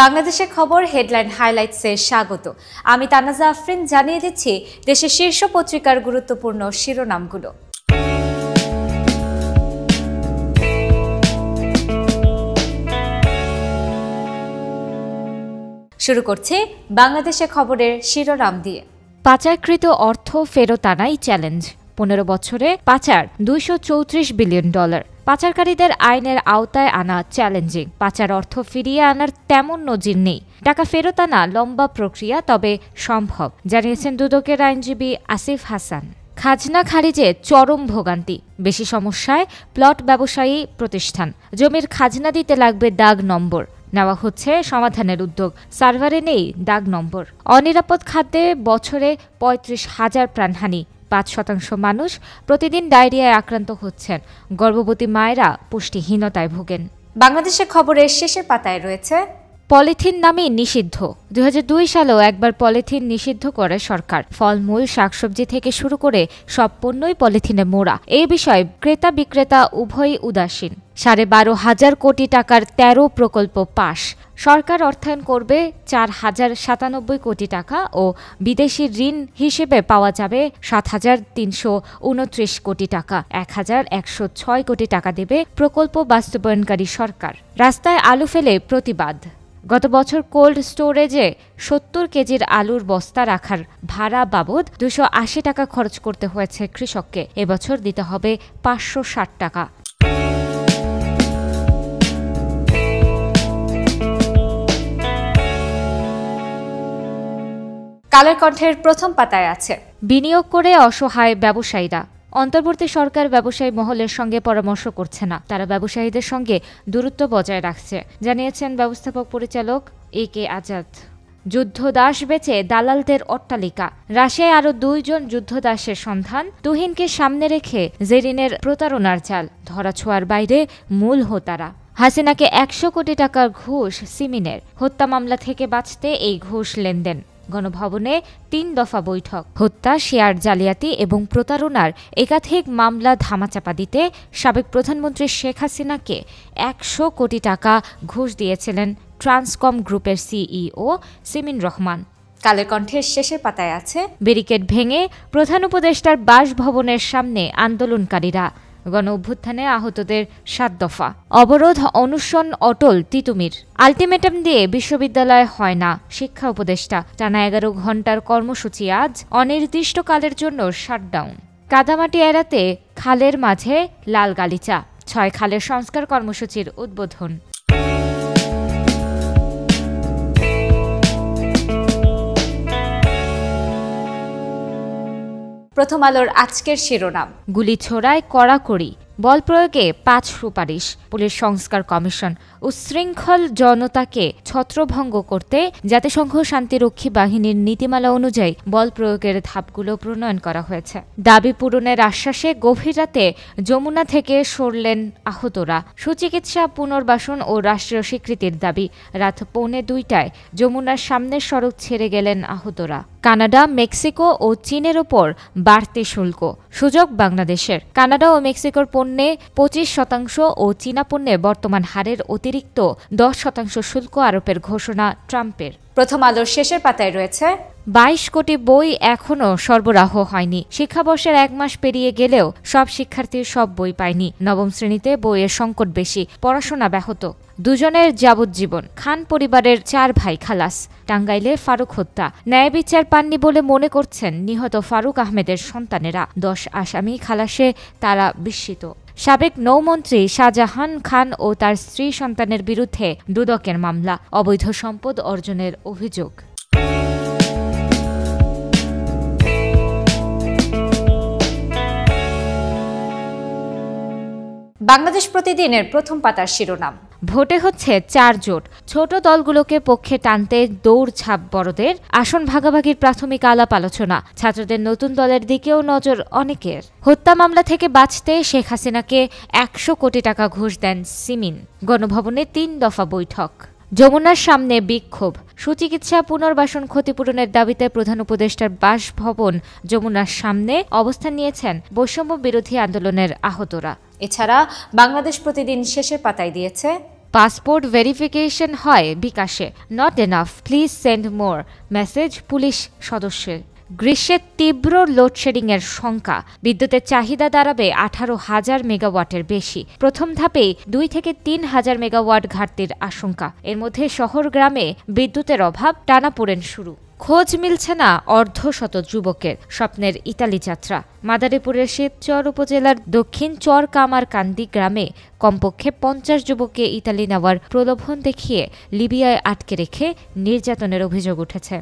বাংলাদেশের খবর হেডলাইন হাইলাইটসে স্বাগত। আমি তানাজা আফরিন জানিয়ে দিচ্ছি দেশের শীর্ষ পত্রিকার গুরুত্বপূর্ণ শিরোনামগুলো। শুরু করছি বাংলাদেশের খবরের শিরোনাম দিয়ে। পাচারকৃত অর্থ ফেরত আনাই চ্যালেঞ্জ। 15 বছরে পাচার $234 বিলিয়ন। পাচারকারীদের আইনের আওতায় আনা চ্যালেঞ্জিং। পাচার অর্থ ফিরিয়ে আনার তেমন নজির নেই। টাকা ফেরত আনা লম্বা প্রক্রিয়া, তবে সম্ভব, জানিয়েছেন দুদকের আইনজীবী আসিফ হাসান। খাজনা খারিজে চরম ভোগান্তি। বেশি সমস্যায় প্লট ব্যবসায়ী প্রতিষ্ঠান। জমির খাজনা দিতে লাগবে দাগ নম্বর। নেওয়া হচ্ছে সমাধানের উদ্যোগ। সার্ভারে নেই দাগ নম্বর। অনিরাপদ খাদ্যে বছরে 35,000 প্রাণহানি। 5% মানুষ প্রতিদিন ডায়রিয়ায় আক্রান্ত হচ্ছেন। গর্ভবতী মায়েরা পুষ্টিহীনতায় ভোগেন। বাংলাদেশের খবরের শেষের পাতায় রয়েছে পলিথিন নামই নিষিদ্ধ। 2002 সালেও একবার পলিথিন নিষিদ্ধ করে সরকার। ফলমূল, শাকসবজি থেকে শুরু করে সব পণ্যই পলিথিনে মোড়া। এই বিষয়ে ক্রেতা বিক্রেতা উভয়ই উদাসীন। 12,500 কোটি টাকার 13 প্রকল্প পাস। সরকার অর্থায়ন করবে 4,097 কোটি টাকা ও বিদেশি ঋণ হিসেবে পাওয়া যাবে 7,329 কোটি টাকা। 1,106 কোটি টাকা দেবে প্রকল্প বাস্তবায়নকারী সরকার। রাস্তায় আলু ফেলে প্রতিবাদ। গত বছর কোল্ড স্টোরেজে 70 কেজির আলুর বস্তা রাখার ভাড়া বাবদ 280 টাকা খরচ করতে হয়েছে কৃষককে। এবছর দিতে হবে 560 টাকা। কালের কণ্ঠের প্রথম পাতায় আছে বিনিয়োগ করে অসহায় ব্যবসায়ীরা। অন্তর্বর্তী সরকার ব্যবসায়ী মহলের সঙ্গে পরামর্শ করছে না, তারা ব্যবসায়ীদের সঙ্গে দূরত্ব বজায় রাখছে, জানিয়েছেন ব্যবস্থাপক পরিচালক AK আজাদ। যুদ্ধদাস বেচে দালালদের অট্টালিকা। রাশিয়ায় আরও 2 জন যুদ্ধদাসের সন্ধান। তুহিনকে সামনে রেখে জেরিনের প্রতারণার চাল। ধরাছোঁয়ার বাইরে মূল হোতারা। হাসিনাকে 100 কোটি টাকার ঘুষ সিমিনের। হত্যা মামলা থেকে বাঁচতে এই ঘুষ লেনদেন। গণভবনে 3 দফা বৈঠক। হত্যা, শেয়ার জালিয়াতি এবং প্রতারণার একাধিক মামলা ধামাচাপা দিতে সাবেক প্রধানমন্ত্রী শেখ হাসিনাকে 100 কোটি টাকা ঘুষ দিয়েছিলেন ট্রান্সকম গ্রুপের CEO সিমিন রহমান। কালের কণ্ঠের শেষের পাতায় আছে ব্যারিকেড ভেঙে প্রধান উপদেষ্টার বাসভবনের সামনে আন্দোলনকারীরা। গণ অভ্যুত্থানে আহতদের 7 দফা। অবরোধ অনশন অটল তিতুমির। আলটিমেটাম দিয়ে বিশ্ববিদ্যালয় হয় না, শিক্ষা উপদেষ্টা। টানা 11 ঘণ্টার কর্মসূচি আজ অনির্দিষ্টকালের জন্য শাটডাউন। কাদামাটি এড়াতে খালের মাঝে লাল গালিচা। 6 খালের সংস্কার কর্মসূচির উদ্বোধন। প্রথম আলোর আজকের শিরোনাম গুলি ছোড়ায় কড়াকড়ি। বল প্রয়োগে 5 সুপারিশ। পুলিশ সংস্কার কমিশন। উচ্ছৃঙ্খল জনতাকে ছত্রভঙ্গ করতে জাতিসংঘ শান্তিরক্ষী বাহিনীর নীতিমালা অনুযায়ী বল প্রয়োগের ধাপগুলো প্রণয়ন করা হয়েছে। দাবি পূরণের আশ্বাসে গভীর রাতে যমুনা থেকে সরলেন আহতরা। সুচিকিৎসা, পুনর্বাসন ও রাষ্ট্রীয় স্বীকৃতির দাবি। রাত 1:45টায় যমুনার সামনের সড়ক ছেড়ে গেলেন আহতরা। কানাডা, মেক্সিকো ও চীনের ওপর বাড়তি শুল্ক। সুযোগ বাংলাদেশের। কানাডা ও মেক্সিকোর পণ্যে 25% ও চীনা পণ্যে বর্তমান হারের অতিরিক্ত 10% শুল্ক আরোপের ঘোষণা ট্রাম্পের। প্রথম আলোর শেষের পাতায় রয়েছে 22 কোটি বই এখনও সরবরাহ হয়নি। শিক্ষাবর্ষের 1 মাস পেরিয়ে গেলেও সব শিক্ষার্থীর সব বই পায়নি। নবম শ্রেণীতে বইয়ের সংকট বেশি, পড়াশোনা ব্যাহত। 2 জনের যাবজ্জীবন। খান পরিবারের 4 ভাই খালাস। টাঙ্গাইলে ফারুক হত্যা। ন্যায় বিচার পাননি বলে মনে করছেন নিহত ফারুক আহমেদের সন্তানেরা। 10 আসামি খালাসে তারা বিস্মিত। সাবেক নৌমন্ত্রী শাহজাহান খান ও তার স্ত্রী সন্তানের বিরুদ্ধে দুদকের মামলা। অবৈধ সম্পদ অর্জনের অভিযোগ। বাংলাদেশ প্রতিদিনের প্রথম পাতার শিরোনাম ভোটে হচ্ছে 4 জোট। ছোট দলগুলোকে পক্ষে টানতে দৌড়ঝাঁপ বড়দের। আসন ভাগাভাগির প্রাথমিক আলাপ আলোচনা। ছাত্রদের নতুন দলের দিকেও নজর অনেকের। হত্যা মামলা থেকে বাঁচতে শেখ হাসিনাকে 100 কোটি টাকা ঘুষ দেন সিমিন। গণভবনে 3 দফা বৈঠক। যমুনার সামনে বিক্ষোভ। সুচিকিৎসা, পুনর্বাসন, ক্ষতিপূরণের দাবিতে প্রধান উপদেষ্টার বাসভবন যমুনার সামনে অবস্থান নিয়েছেন বৈষম্য বিরোধী আন্দোলনের আহতরা। এছাড়া বাংলাদেশ প্রতিদিন শেষের পাতায় দিয়েছে পাসপোর্ট ভেরিফিকেশন হয় বিকাশে, not enough, please send more, message police সদস্যের। গ্রীষ্মের তীব্র লোডশেডিংয়ের শঙ্কা, বিদ্যুতের চাহিদা দাঁড়াবে 18,000 মেগাওয়াটের বেশি। প্রথম ধাপেই 2 থেকে 3,000 মেগাওয়াট ঘাটতির আশঙ্কা। এর মধ্যে শহর গ্রামে বিদ্যুতের অভাব, টানাপোড়েন শুরু। খোঁজ মিলছে না অর্ধশত যুবকের স্বপ্নের ইতালি যাত্রা। মাদারীপুরের শিবচর উপজেলার দক্ষিণ চরকামারকান্দি গ্রামে কমপক্ষে 50 যুবককে ইতালি নেওয়ার প্রলোভন দেখিয়ে লিবিয়ায় আটকে রেখে নির্যাতনের অভিযোগ উঠেছে।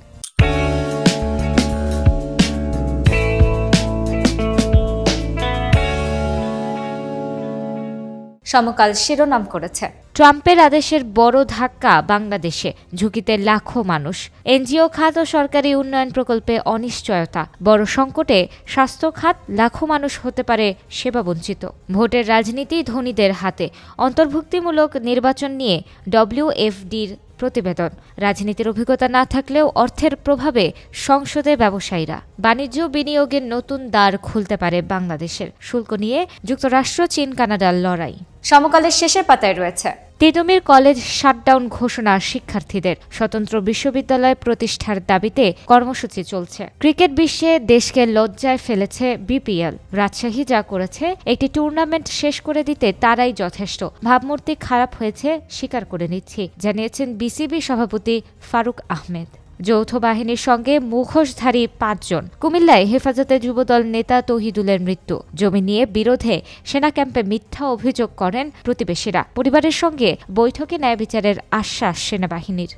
সমকাল শিরোনাম করেছে, ট্রাম্পের আদেশের বড় ধাক্কা বাংলাদেশে, ঝুঁকিতে লাখো মানুষ। এনজিও খাত ও সরকারি উন্নয়ন প্রকল্পে অনিশ্চয়তা, বড় সংকটে স্বাস্থ্য খাত, লাখো মানুষ হতে পারে সেবাবঞ্চিত। ভোটের রাজনীতি ধনীদের হাতে, অন্তর্ভুক্তিমূলক নির্বাচন নিয়ে ডব্লিউএফডির প্রতিবেদন। রাজনীতির অভিজ্ঞতা না থাকলেও অর্থের প্রভাবে সংসদে ব্যবসায়ীরা। বাণিজ্য বিনিয়োগের নতুন দ্বার খুলতে পারে বাংলাদেশের। শুল্ক নিয়ে যুক্তরাষ্ট্র, চীন, কানাডার লড়াই। সমকালের শেষের পাতায় রয়েছে, তিতুমির কলেজ শাটডাউন ঘোষণা শিক্ষার্থীদের, স্বতন্ত্র বিশ্ববিদ্যালয় প্রতিষ্ঠার দাবিতে কর্মসূচি চলছে। ক্রিকেট বিশ্বে দেশকে লজ্জায় ফেলেছে বিপিএল। রাজশাহী যা করেছে, একটি টুর্নামেন্ট শেষ করে দিতে তারাই যথেষ্ট। ভাবমূর্তি খারাপ হয়েছে, স্বীকার করে নিচ্ছি, জানিয়েছেন বিসিবি সভাপতি ফারুক আহমেদ। যৌথ বাহিনীর সঙ্গে মুখোশধারী 5 জন। কুমিল্লায় হেফাজতে যুবদল নেতা তৌহিদুলের মৃত্যু, জমি নিয়ে বিরোধে সেনা ক্যাম্পে মিথ্যা অভিযোগ করেন প্রতিবেশীরা। পরিবারের সঙ্গে বৈঠকে ন্যায় বিচারের আশ্বাস সেনাবাহিনীর।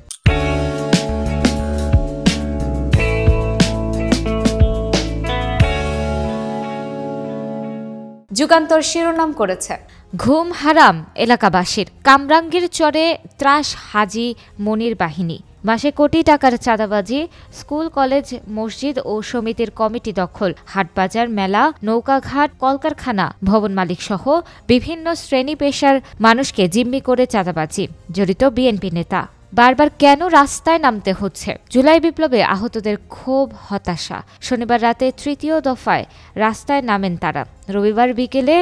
যুগান্তর শিরোনাম করেছে, ঘুম হারাম এলাকাবাসীর, কামরাঙ্গীর চরে ত্রাস হাজি মনির বাহিনী। মাসে কোটি টাকার চাঁদাবাজি, স্কুল, কলেজ, মসজিদ ও সমিতির কমিটি দখল, হাটবাজার, মেলা, নৌকাঘাট, কলকারখানা, ভবন মালিক সহ বিভিন্ন শ্রেণী পেশার মানুষকে জিম্মি করে চাঁদাবাজি। জড়িত বিএনপি নেতা। বারবার কেন রাস্তায় নামতে হচ্ছে? জুলাই বিপ্লবে আহতদের ক্ষোভ, হতাশা। শনিবার রাতে 3য় দফায় রাস্তায় নামেন তারা। রবিবার বিকেলে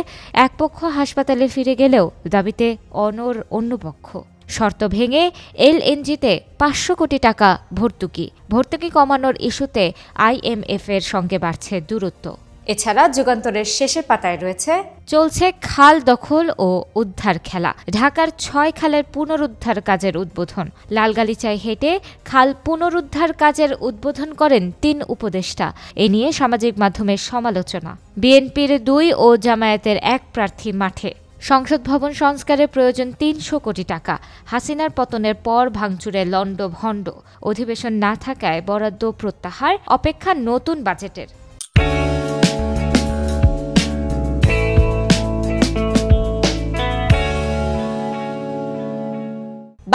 এক পক্ষ হাসপাতালে ফিরে গেলেও দাবিতে অনড় অন্য পক্ষ। শর্ত ভেঙে এলএনজিতে 500 কোটি টাকা ভর্তুকি কমানোর ইস্যুতে আইএমএফ এর সঙ্গে বাড়ছে দূরত্ব। এছাড়া যুগান্তরের শেষের পাতায় রয়েছে, চলছে খাল দখল ও উদ্ধার খেলা। ঢাকার 6 খালের পুনরুদ্ধার কাজের উদ্বোধন। লালগালিচায় হেঁটে খাল পুনরুদ্ধার কাজের উদ্বোধন করেন 3 উপদেষ্টা। এ নিয়ে সামাজিক মাধ্যমে সমালোচনা। বিএনপির 2 ও জামায়াতের 1 প্রার্থী মাঠে। সংসদ ভবন সংস্কারের প্রয়োজন 300 কোটি টাকা। হাসিনার পতনের পর ভাঙচুরে লণ্ডভণ্ড। অধিবেশন না থাকায় বরাদ্দ প্রত্যাহার, অপেক্ষা নতুন বাজেটের।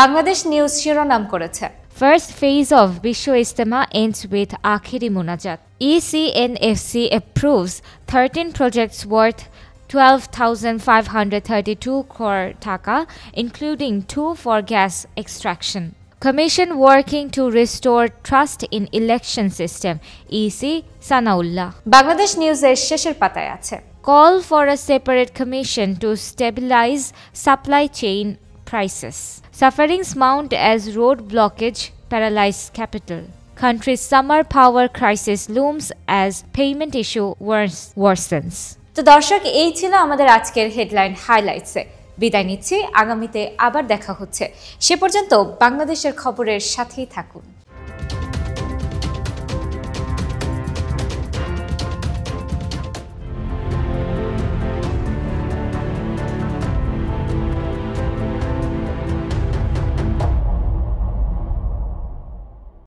বাংলাদেশ নিউজ শিরোনাম করেছে, first phase of Bishwa Ijtema ends with আখেরি মোনাজাত। ECNFC approves 13 projects worth 12,532 crore taka, including 2 for gas extraction. Commission working to restore trust in election system. EC Sanaullah. Bangladesh নিউজের শেষের পাতায় আছে, call for a separate commission to stabilize supply chain prices. Sufferings mount as road blockage paralyze capital. Country's summer power crisis looms as payment issue worsens. তো দর্শক, এই ছিল আমাদের আজকের হেডলাইন হাইলাইটসে। বিদায় নিচ্ছি, আগামীতে আবার দেখা হচ্ছে। সে পর্যন্ত বাংলাদেশের খবরের সাথেই থাকুন।